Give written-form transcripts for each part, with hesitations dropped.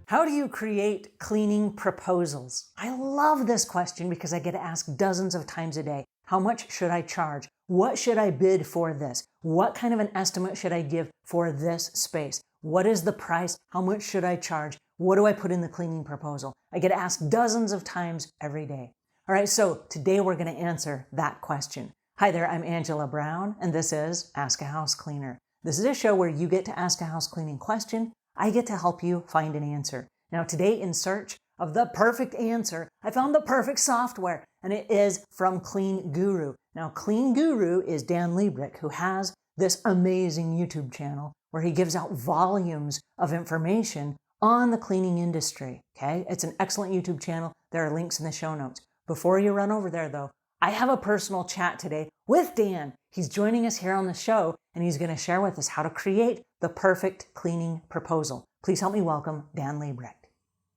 How do you create cleaning proposals? I love this question because I get asked dozens of times a day. How much should I charge? What should I bid for this? What kind of an estimate should I give for this space? What is the price? How much should I charge? What do I put in the cleaning proposal? I get asked dozens of times every day. All right, so today we're going to answer that question. Hi there, I'm Angela Brown, and this is Ask a House Cleaner. This is a show where you get to ask a house cleaning question. I get to help you find an answer. Now today, in search of the perfect answer, I found the perfect software, and it is from Clean Guru. Now Clean Guru is Dan Liebrecht, who has this amazing YouTube channel where he gives out volumes of information on the cleaning industry, okay? It's an excellent YouTube channel. There are links in the show notes. Before you run over there though, I have a personal chat today with Dan. He's joining us here on the show, and he's going to share with us how to create the perfect cleaning proposal. Please help me welcome Dan Liebrecht.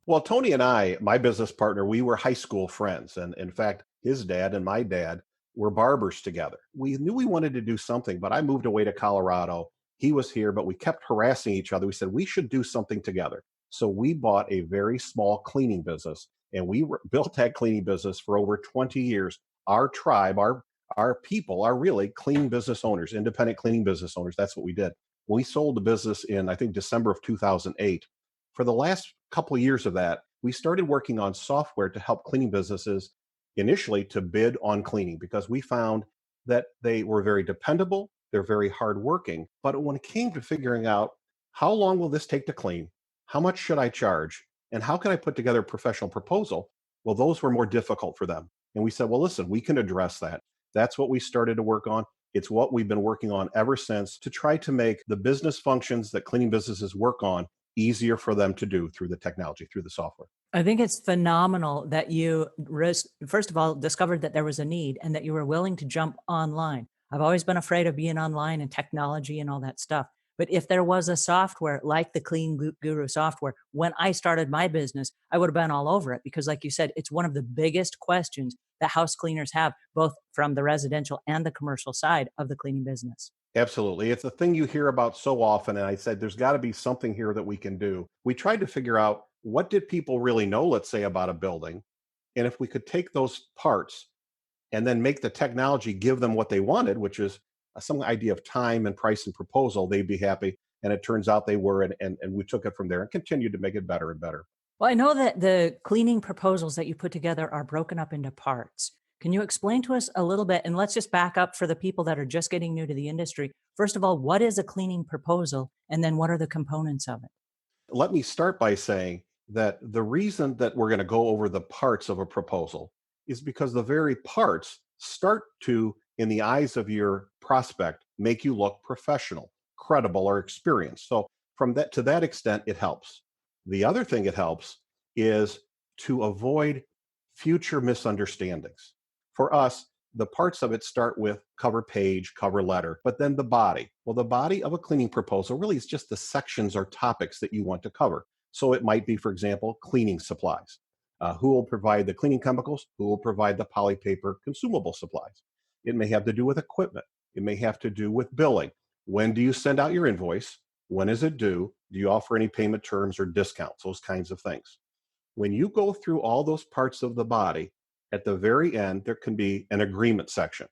Well, Tony and I, my business partner, we were high school friends. And in fact, his dad and my dad were barbers together. We knew we wanted to do something, but I moved away to Colorado. He was here, but we kept harassing each other. We said, we should do something together. So we bought a very small cleaning business, and we built that cleaning business for over 20 years. Our tribe, our people are really cleaning business owners, independent cleaning business owners. That's what we did. We sold the business in, I think, December of 2008. For the last couple of years of that, we started working on software to help cleaning businesses initially to bid on cleaning, because we found that they were very dependable, they're very hardworking. But when it came to figuring out how long will this take to clean, how much should I charge, and how can I put together a professional proposal, well, those were more difficult for them. And we said, well, listen, we can address that. That's what we started to work on. It's what we've been working on ever since, to try to make the business functions that cleaning businesses work on easier for them to do through the technology, through the software. I think it's phenomenal that you, first of all, discovered that there was a need and that you were willing to jump online. I've always been afraid of being online and technology and all that stuff. But if there was a software like the Guru software, when I started my business, I would have been all over it because, like you said, it's one of the biggest questions that house cleaners have, both from the residential and the commercial side of the cleaning business. Absolutely. It's a thing you hear about so often. And I said, there's got to be something here that we can do. We tried to figure out, what did people really know, let's say, about a building? And if we could take those parts and then make the technology give them what they wanted, which is some idea of time and price and proposal, they'd be happy. And it turns out they were. And we took it from there and continued to make it better and better. Well, I know that the cleaning proposals that you put together are broken up into parts. Can you explain to us a little bit? And let's just back up for the people that are just getting new to the industry. First of all, what is a cleaning proposal? And then what are the components of it? Let me start by saying that the reason that we're going to go over the parts of a proposal is because the very parts start to, in the eyes of your prospect, make you look professional, credible, or experienced. So from that, to that extent, it helps. The other thing it helps is to avoid future misunderstandings. For us, the parts of it start with cover page, cover letter, but then the body. Well, the body of a cleaning proposal really is just the sections or topics that you want to cover. So it might be, for example, cleaning supplies. Who will provide the cleaning chemicals? Who will provide the polypaper consumable supplies? It may have to do with equipment. It may have to do with billing. When do you send out your invoice? When is it due? Do you offer any payment terms or discounts? Those kinds of things. When you go through all those parts of the body, at the very end, there can be an agreement section.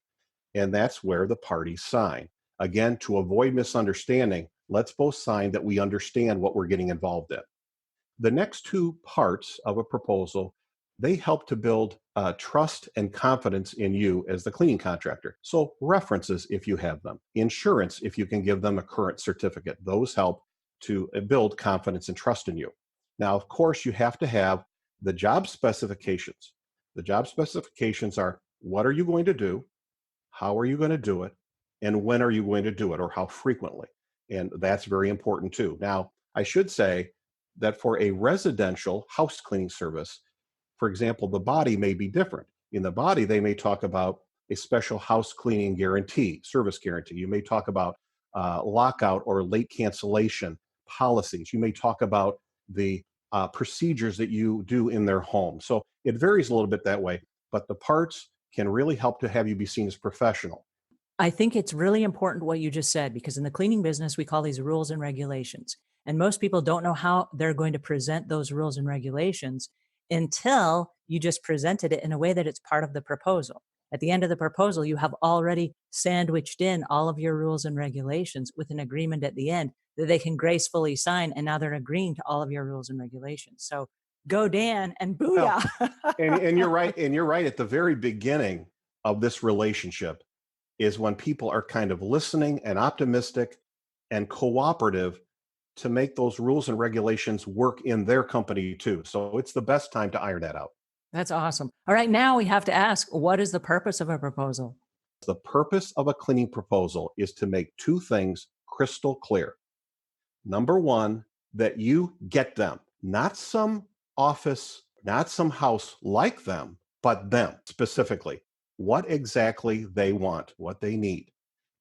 And that's where the parties sign. Again, to avoid misunderstanding, let's both sign that we understand what we're getting involved in. The next two parts of a proposal, they help to build trust and confidence in you as the cleaning contractor. So references, if you have them, insurance, if you can give them a current certificate, those help to build confidence and trust in you. Now, of course, you have to have the job specifications. The job specifications are, what are you going to do? How are you going to do it? And when are you going to do it, or how frequently? And that's very important too. Now, I should say that for a residential house cleaning service, for example, the body may be different. In the body, they may talk about a special house cleaning guarantee, service guarantee. You may talk about lockout or late cancellation policies. You may talk about the procedures that you do in their home. So it varies a little bit that way, but the parts can really help to have you be seen as professional. I think it's really important what you just said, because in the cleaning business, we call these rules and regulations. And most people don't know how they're going to present those rules and regulations until you just presented it in a way that it's part of the proposal. At the end of the proposal, you have already sandwiched in all of your rules and regulations with an agreement at the end that they can gracefully sign. And now they're agreeing to all of your rules and regulations. So go Dan and Well, booyah. and you're right. And you're right. At the very beginning of this relationship is when people are kind of listening and optimistic and cooperative to make those rules and regulations work in their company too. So it's the best time to iron that out. That's awesome. All right, now we have to ask, what is the purpose of a proposal? The purpose of a cleaning proposal is to make two things crystal clear. Number one, that you get them, not some office, not some house like them, but them specifically, what exactly they want, what they need.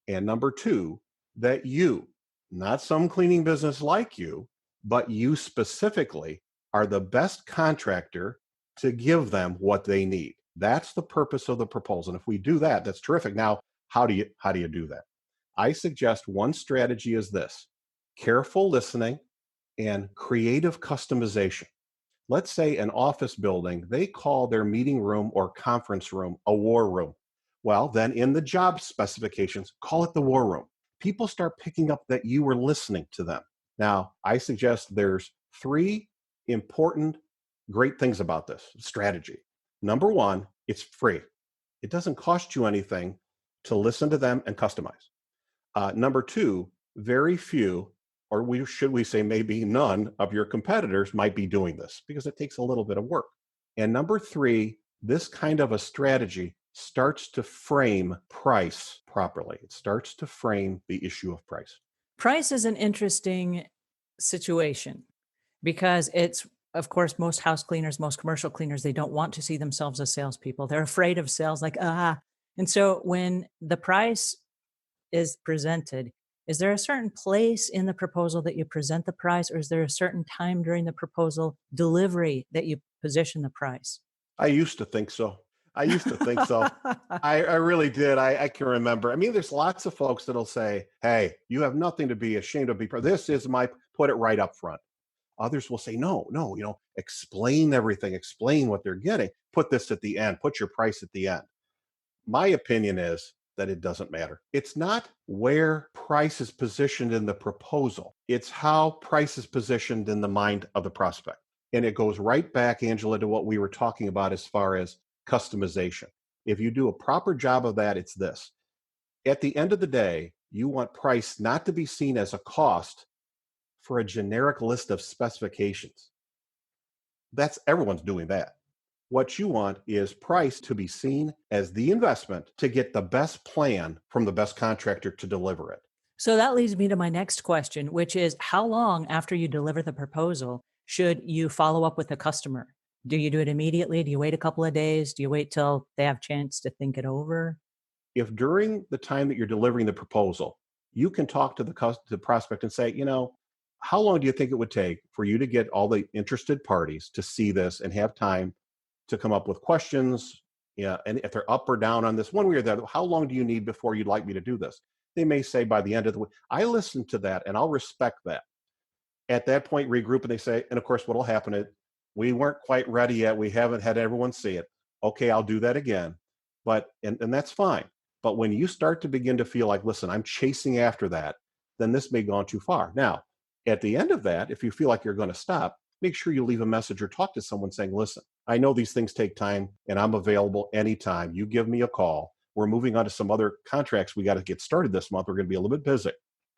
And number two, that you, not some cleaning business like you, but you specifically are the best contractor to give them what they need. That's the purpose of the proposal. And if we do that, that's terrific. Now, how do you do that? I suggest one strategy is this: careful listening and creative customization. Let's say an office building, they call their meeting room or conference room a war room. Well, then in the job specifications, call it the war room. People start picking up that you were listening to them. Now, I suggest there's three important great things about this strategy. Number one, it's free. It doesn't cost you anything to listen to them and customize. Number two, very few, or should we say maybe none of your competitors might be doing this because it takes a little bit of work. And number three, this kind of a strategy starts to frame price properly. It starts to frame the issue of price. Price is an interesting situation because it's, of course, most house cleaners, most commercial cleaners, they don't want to see themselves as salespeople. They're afraid of sales, like, ah. And so when the price is presented, is there a certain place in the proposal that you present the price, or is there a certain time during the proposal delivery that you position the price? I used to think so. I used to think so. I really did. I can remember. I mean, there's lots of folks that'll say, hey, you have nothing to be ashamed of. This is my, put it right up front. Others will say, no, no, explain everything, explain what they're getting. Put this at the end, put your price at the end. My opinion is that it doesn't matter. It's not where price is positioned in the proposal. It's how price is positioned in the mind of the prospect. And it goes right back, Angela, to what we were talking about as far as customization. If you do a proper job of that, it's this. At the end of the day, you want price not to be seen as a cost for a generic list of specifications. That's everyone's doing that. What you want is price to be seen as the investment to get the best plan from the best contractor to deliver it. So that leads me to my next question, which is how long after you deliver the proposal should you follow up with the customer? Do you do it immediately? Do you wait a couple of days? Do you wait till they have a chance to think it over? If during the time that you're delivering the proposal, you can talk to the prospect and say, how long do you think it would take for you to get all the interested parties to see this and have time to come up with questions? Yeah, and if they're up or down on this one way or the other, how long do you need before you'd like me to do this? They may say by the end of the week. I listen to that and I'll respect that. At that point, regroup and they say, and of course, what'll happen is we weren't quite ready yet. We haven't had everyone see it. Okay, I'll do that again. But and that's fine. But when you start to begin to feel like, listen, I'm chasing after that, then this may have gone too far. Now, at the end of that, if you feel like you're going to stop, make sure you leave a message or talk to someone saying, listen, I know these things take time and I'm available anytime. You give me a call. We're moving on to some other contracts we got to get started this month. We're going to be a little bit busy.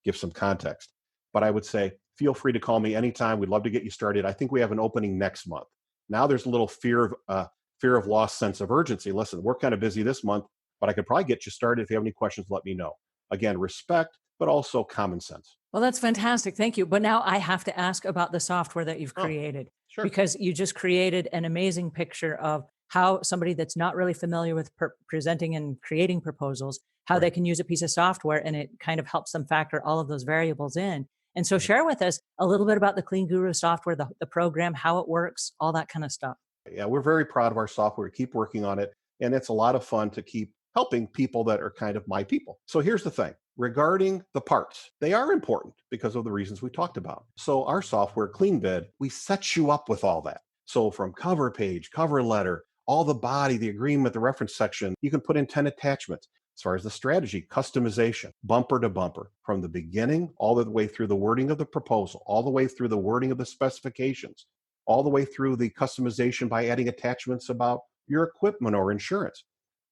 Give some context. But I would say, feel free to call me anytime. We'd love to get you started. I think we have an opening next month. Now there's a little fear of loss, sense of urgency. Listen, we're kind of busy this month, but I could probably get you started. If you have any questions, let me know. Again, respect, but also common sense. Well, that's fantastic. Thank you. But now I have to ask about the software that you've Oh, created sure. because you just created an amazing picture of how somebody that's not really familiar with presenting and creating proposals, how they Right. can use a piece of software and it kind of helps them factor all of those variables in. And so share with us a little bit about the Clean Guru software, the program, how it works, all that kind of stuff. Yeah, we're very proud of our software. Keep working on it. And it's a lot of fun to keep helping people that are kind of my people. So here's the thing. Regarding the parts, they are important because of the reasons we talked about. So our software, CleanBid, we set you up with all that. So from cover page, cover letter, all the body, the agreement, the reference section, you can put in 10 attachments. As far as the strategy, customization, bumper to bumper, from the beginning all the way through the wording of the proposal, all the way through the wording of the specifications, all the way through the customization by adding attachments about your equipment or insurance,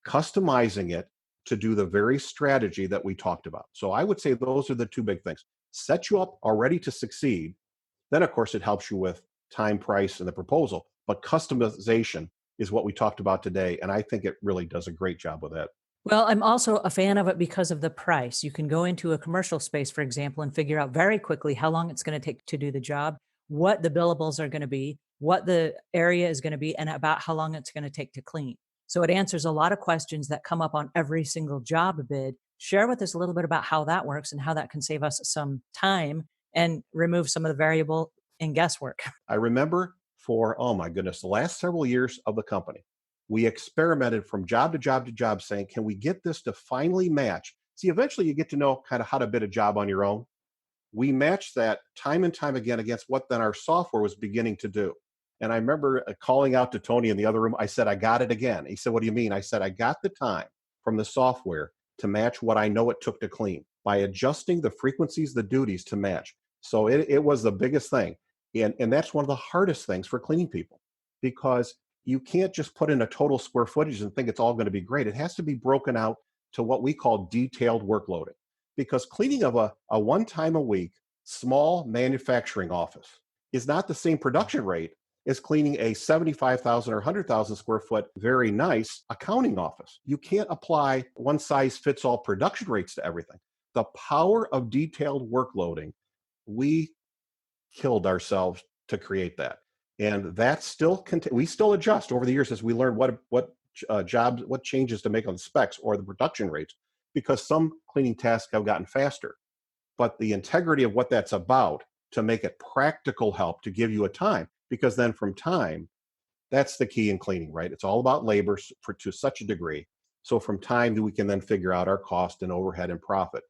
customizing it to do the very strategy that we talked about. So I would say those are the two big things. Set you up already to succeed. Then, of course, it helps you with time, price, and the proposal. But customization is what we talked about today. And I think it really does a great job with that. Well, I'm also a fan of it because of the price. You can go into a commercial space, for example, and figure out very quickly how long it's going to take to do the job, what the billables are going to be, what the area is going to be, and about how long it's going to take to clean. So it answers a lot of questions that come up on every single job bid. Share with us a little bit about how that works and how that can save us some time and remove some of the variable and guesswork. I remember for, oh my goodness, the last several years of the company, we experimented from job to job to job saying, can we get this to finally match? See, eventually you get to know kind of how to bid a job on your own. We matched that time and time again against what then our software was beginning to do. And I remember calling out to Tony in the other room. I said, I got it again. He said, what do you mean? I said, I got the time from the software to match what I know it took to clean by adjusting the frequencies, the duties to match. So it was the biggest thing. And that's one of the hardest things for cleaning people, because you can't just put in a total square footage and think it's all going to be great. It has to be broken out to what we call detailed workloading, because cleaning of a one time a week small manufacturing office is not the same production rate as cleaning a 75,000 or 100,000 square foot, very nice accounting office. You can't apply one size fits all production rates to everything. The power of detailed workloading, we killed ourselves to create that. And that's still, we still adjust over the years as we learn what jobs, what changes to make on the specs or the production rates, because some cleaning tasks have gotten faster. But the integrity of what that's about, to make it practical help to give you a time, because then from time, that's the key in cleaning, right? It's all about labor to such a degree. So from time, we can then figure out our cost and overhead and profit.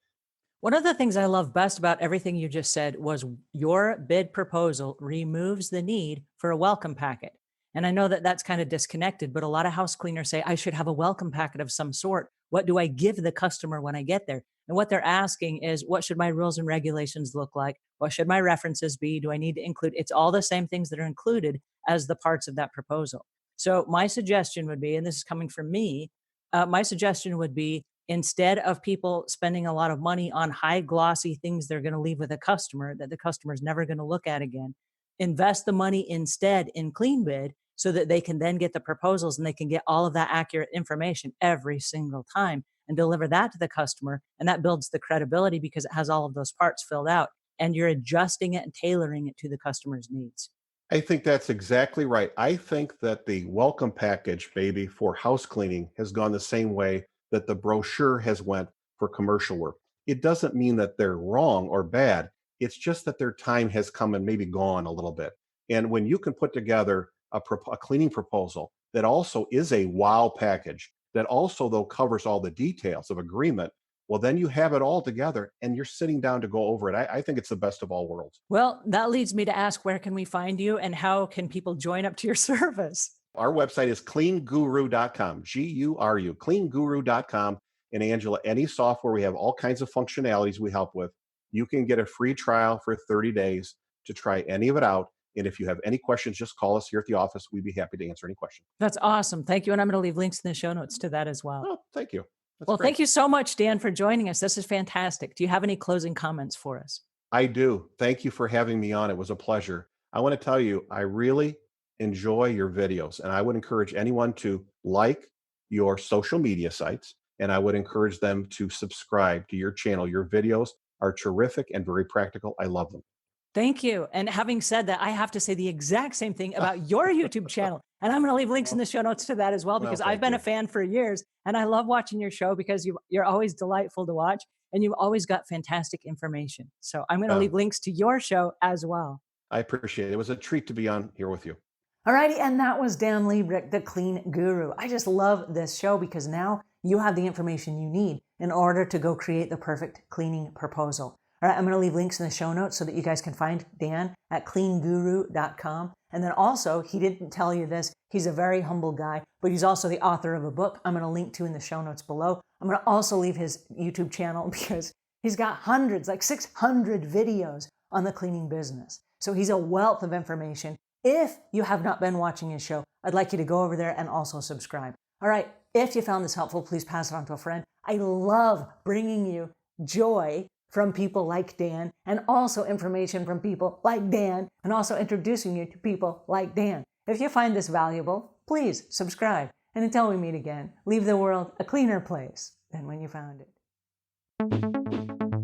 One of the things I love best about everything you just said was your bid proposal removes the need for a welcome packet. And I know that that's kind of disconnected, but a lot of house cleaners say, I should have a welcome packet of some sort. What do I give the customer when I get there? And what they're asking is, what should my rules and regulations look like? What should my references be? Do I need to include? It's all the same things that are included as the parts of that proposal. So my suggestion would be, and this is coming from me, my suggestion would be, instead of people spending a lot of money on high glossy things they're going to leave with a customer that the customer is never going to look at again, invest the money instead in CleanBid so that they can then get the proposals and they can get all of that accurate information every single time and deliver that to the customer. And that builds the credibility because it has all of those parts filled out and you're adjusting it and tailoring it to the customer's needs. I think that's exactly right. I think that the welcome package, baby, for house cleaning has gone the same way that the brochure has went for commercial work. It doesn't mean that they're wrong or bad. It's just that their time has come and maybe gone a little bit. And when you can put together a cleaning proposal that also is a wow package, that also though covers all the details of agreement, well, then you have it all together and you're sitting down to go over it. I think it's the best of all worlds. Well, that leads me to ask, where can we find you and how can people join up to your service? Our website is cleanguru.com, Guru, cleanguru.com. And Angela, any software, we have all kinds of functionalities we help with. You can get a free trial for 30 days to try any of it out. And if you have any questions, just call us here at the office. We'd be happy to answer any questions. That's awesome. Thank you. And I'm going to leave links in the show notes to that as well. Oh, thank you. That's Well, great. thank you so much, Dan, for joining us. This is fantastic. Do you have any closing comments for us? I do. Thank you for having me on. It was a pleasure. I want to tell you, I really enjoy your videos, and I would encourage anyone to like your social media sites, and I would encourage them to subscribe to your channel. Your videos are terrific and very practical. I love them. Thank you. And having said that, I have to say the exact same thing about your YouTube channel. And I'm going to leave links in the show notes to that as well, because I've been a fan for years and I love watching your show because you're always delightful to watch and you've always got fantastic information. So I'm going to leave links to your show as well. I appreciate it. It was a treat to be on here with you. All righty. And that was Dan Liebrecht, the Clean Guru. I just love this show because now you have the information you need in order to go create the perfect cleaning proposal. All right, I'm going to leave links in the show notes so that you guys can find Dan at cleanguru.com. And then also, he didn't tell you this, he's a very humble guy, but he's also the author of a book I'm going to link to in the show notes below. I'm going to also leave his YouTube channel because he's got hundreds, like 600 videos on the cleaning business. So he's a wealth of information. If you have not been watching his show, I'd like you to go over there and also subscribe. All right, if you found this helpful, please pass it on to a friend. I love bringing you joy from people like Dan, and also information from people like Dan, and also introducing you to people like Dan. If you find this valuable, please subscribe. And until we meet again, leave the world a cleaner place than when you found it.